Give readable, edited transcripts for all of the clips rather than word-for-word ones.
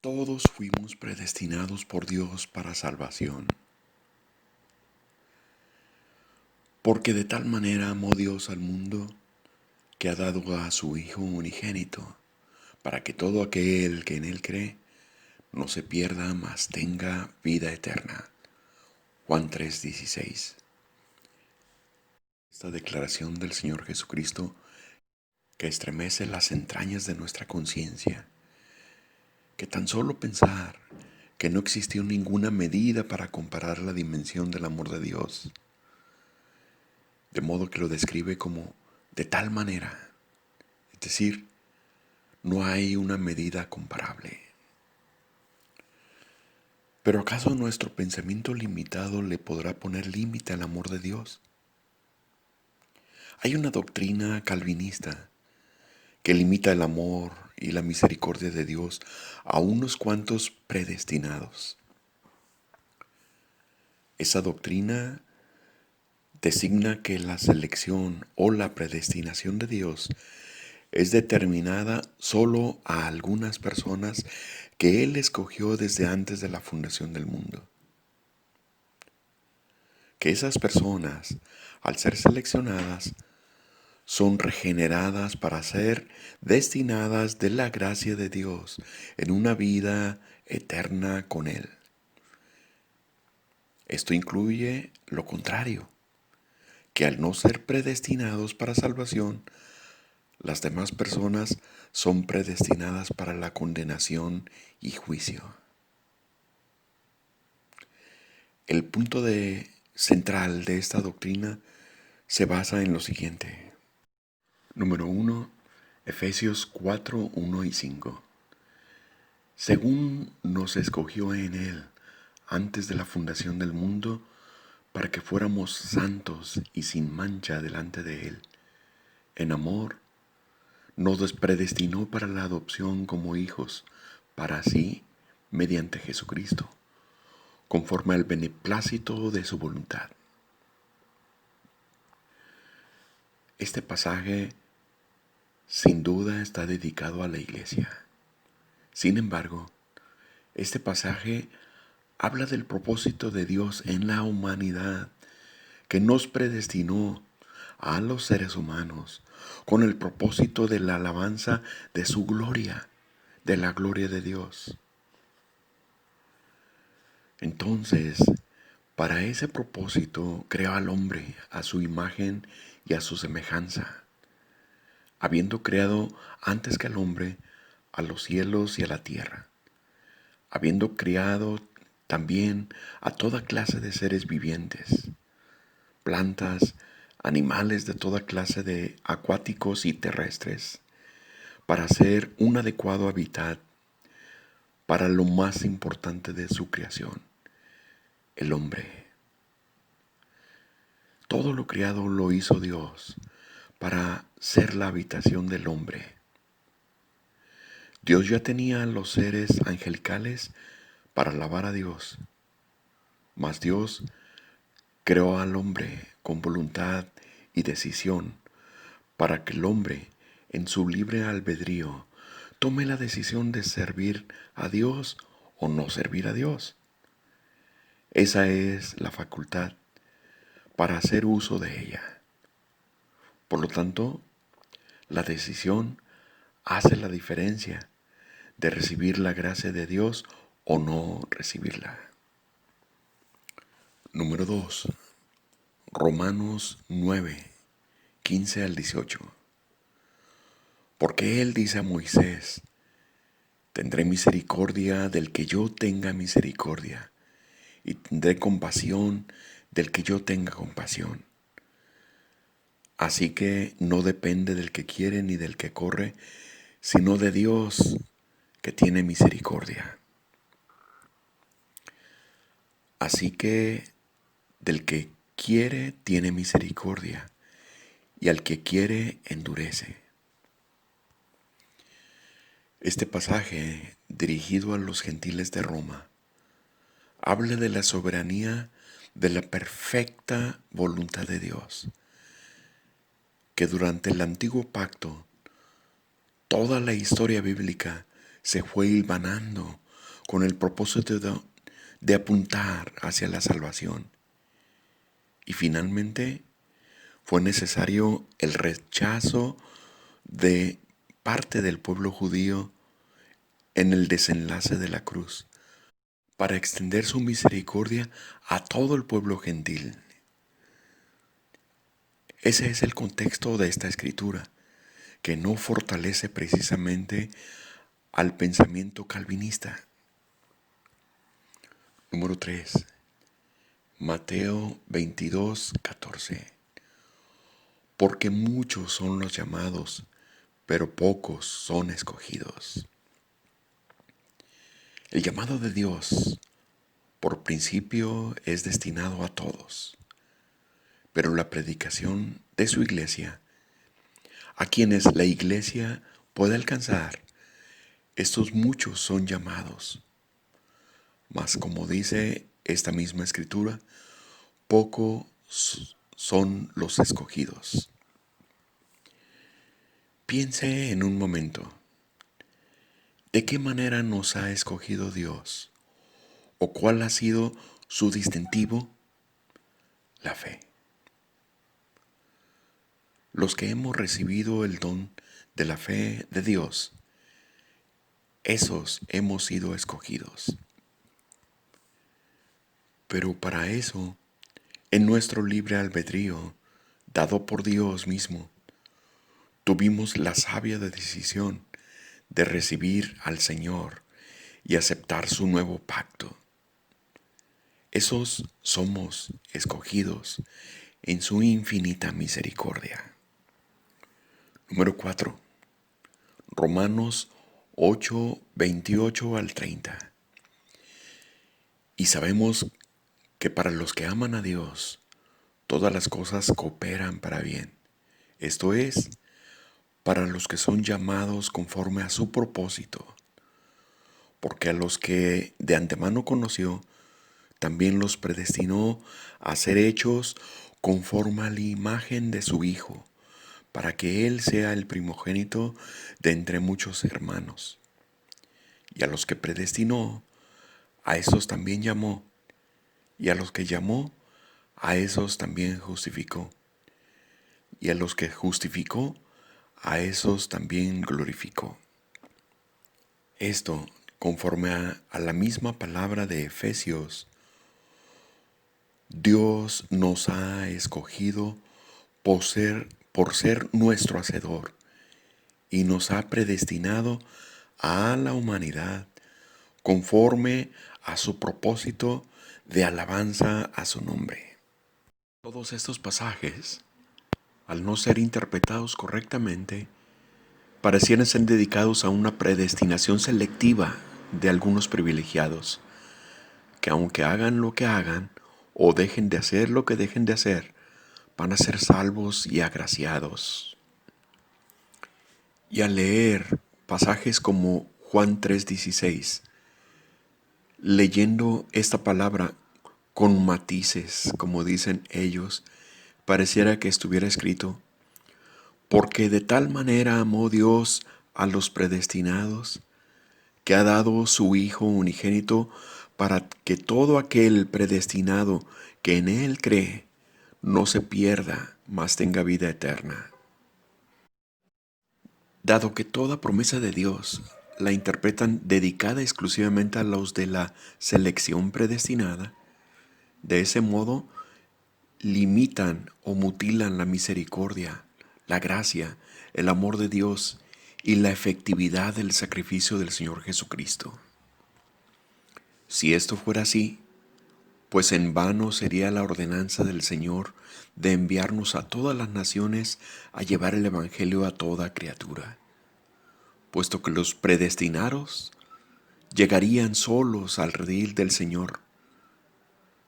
Todos fuimos predestinados por Dios para salvación, porque de tal manera amó Dios al mundo que ha dado a su Hijo unigénito, para que todo aquel que en Él cree no se pierda, mas tenga vida eterna. Juan 3:16. Esta declaración del Señor Jesucristo que estremece las entrañas de nuestra conciencia, que tan solo pensar que no existió ninguna medida para comparar la dimensión del amor de Dios, de modo que lo describe como de tal manera, es decir, no hay una medida comparable. ¿Pero acaso nuestro pensamiento limitado le podrá poner límite al amor de Dios? Hay una doctrina calvinista que limita el amor y la misericordia de Dios a unos cuantos predestinados. Esa doctrina designa que la selección o la predestinación de Dios es determinada solo a algunas personas que Él escogió desde antes de la fundación del mundo. Que esas personas, al ser seleccionadas, son regeneradas para ser destinadas de la gracia de Dios en una vida eterna con Él. Esto incluye lo contrario, que al no ser predestinados para salvación, las demás personas son predestinadas para la condenación y juicio. El punto central de esta doctrina se basa en lo siguiente. Número 1, Efesios 4, 1 y 5. Según nos escogió en Él antes de la fundación del mundo, para que fuéramos santos y sin mancha delante de Él. En amor, nos predestinó para la adopción como hijos, para así, mediante Jesucristo, conforme al beneplácito de su voluntad. Este pasaje sin duda está dedicado a la iglesia. Sin embargo, este pasaje habla del propósito de Dios en la humanidad, que nos predestinó a los seres humanos con el propósito de la alabanza de su gloria, de la gloria de Dios. Entonces, para ese propósito creó al hombre a su imagen y a su semejanza, habiendo creado antes que al hombre a los cielos y a la tierra, habiendo creado también a toda clase de seres vivientes, plantas, animales de toda clase de acuáticos y terrestres, para hacer un adecuado hábitat para lo más importante de su creación, el hombre. Todo lo creado lo hizo Dios para ser la habitación del hombre. Dios ya tenía a los seres angelicales para alabar a Dios, mas Dios creó al hombre con voluntad y decisión para que el hombre, en su libre albedrío, tome la decisión de servir a Dios o no servir a Dios. Esa es la facultad para hacer uso de ella. Por lo tanto, la decisión hace la diferencia de recibir la gracia de Dios o no recibirla. Número 2. Romanos 9, 15 al 18. Porque Él dice a Moisés: tendré misericordia del que yo tenga misericordia, y tendré compasión del que yo tenga compasión. Así que no depende del que quiere ni del que corre, sino de Dios que tiene misericordia. Así que del que quiere tiene misericordia, y al que quiere endurece. Este pasaje, dirigido a los gentiles de Roma, habla de la soberanía de la perfecta voluntad de Dios, que durante el antiguo pacto, toda la historia bíblica se fue hilvanando con el propósito de apuntar hacia la salvación. Y finalmente fue necesario el rechazo de parte del pueblo judío en el desenlace de la cruz, para extender su misericordia a todo el pueblo gentil. Ese es el contexto de esta escritura, que no fortalece precisamente al pensamiento calvinista. Número 3. Mateo 22:14. Porque muchos son los llamados, pero pocos son escogidos. El llamado de Dios, por principio, es destinado a todos, pero la predicación de su iglesia, a quienes la iglesia puede alcanzar, estos muchos son llamados. Mas como dice esta misma escritura, pocos son los escogidos. Piense en un momento, ¿de qué manera nos ha escogido Dios? ¿O cuál ha sido su distintivo? La fe. Los que hemos recibido el don de la fe de Dios, esos hemos sido escogidos. Pero para eso, en nuestro libre albedrío, dado por Dios mismo, tuvimos la sabia decisión de recibir al Señor y aceptar su nuevo pacto. Esos somos escogidos en su infinita misericordia. Número 4. Romanos 8, 28 al 30. Y sabemos que para los que aman a Dios, todas las cosas cooperan para bien. Esto es, para los que son llamados conforme a su propósito. Porque a los que de antemano conoció, también los predestinó a ser hechos conforme a la imagen de su Hijo, para que Él sea el primogénito de entre muchos hermanos. Y a los que predestinó, a esos también llamó, y a los que llamó, a esos también justificó, y a los que justificó, a esos también glorificó. Esto, conforme a la misma palabra de Efesios, Dios nos ha escogido por ser nuestro Hacedor y nos ha predestinado a la humanidad conforme a su propósito de alabanza a su nombre. Todos estos pasajes, al no ser interpretados correctamente, parecieran ser dedicados a una predestinación selectiva de algunos privilegiados, que aunque hagan lo que hagan o dejen de hacer lo que dejen de hacer, van a ser salvos y agraciados. Y al leer pasajes como Juan 3:16, leyendo esta palabra con matices, como dicen ellos, pareciera que estuviera escrito, porque de tal manera amó Dios a los predestinados, que ha dado su Hijo unigénito para que todo aquel predestinado que en Él cree no se pierda, mas tenga vida eterna. Dado que toda promesa de Dios la interpretan dedicada exclusivamente a los de la selección predestinada, de ese modo limitan o mutilan la misericordia, la gracia, el amor de Dios y la efectividad del sacrificio del Señor Jesucristo. Si esto fuera así, pues en vano sería la ordenanza del Señor de enviarnos a todas las naciones a llevar el Evangelio a toda criatura, puesto que los predestinados llegarían solos al redil del Señor.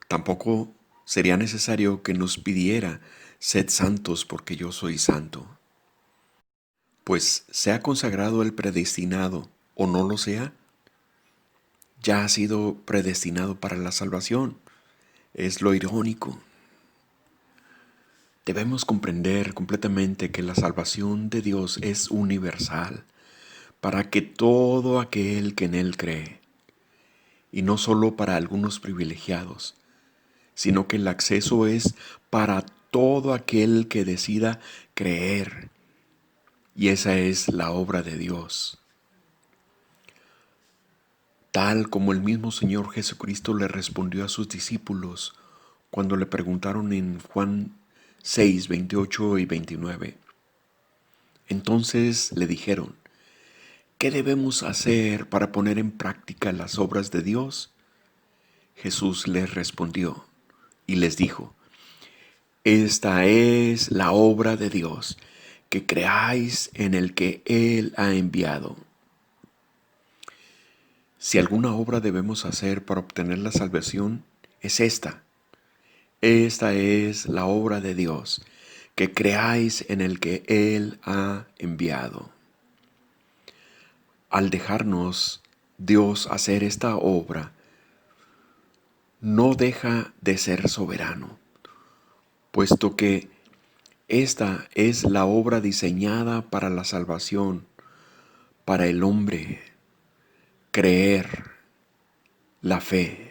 Tampoco sería necesario que nos pidiera, sed santos porque yo soy santo. Pues sea consagrado el predestinado o no lo sea, ya ha sido predestinado para la salvación. Es lo irónico. Debemos comprender completamente que la salvación de Dios es universal, para que todo aquel que en Él cree. y no solo para algunos privilegiados, sino que el acceso es para todo aquel que decida creer. Y esa es la obra de Dios. Tal como el mismo Señor Jesucristo le respondió a sus discípulos cuando le preguntaron en Juan 6, 28 y 29. Entonces le dijeron: ¿qué debemos hacer para poner en práctica las obras de Dios? Jesús les respondió y les dijo: esta es la obra de Dios, que creáis en el que Él ha enviado. Si alguna obra debemos hacer para obtener la salvación, es esta. Esta es la obra de Dios, que creáis en el que Él ha enviado. Al dejarnos Dios hacer esta obra, no deja de ser soberano, puesto que esta es la obra diseñada para la salvación, para el hombre, creer, la fe.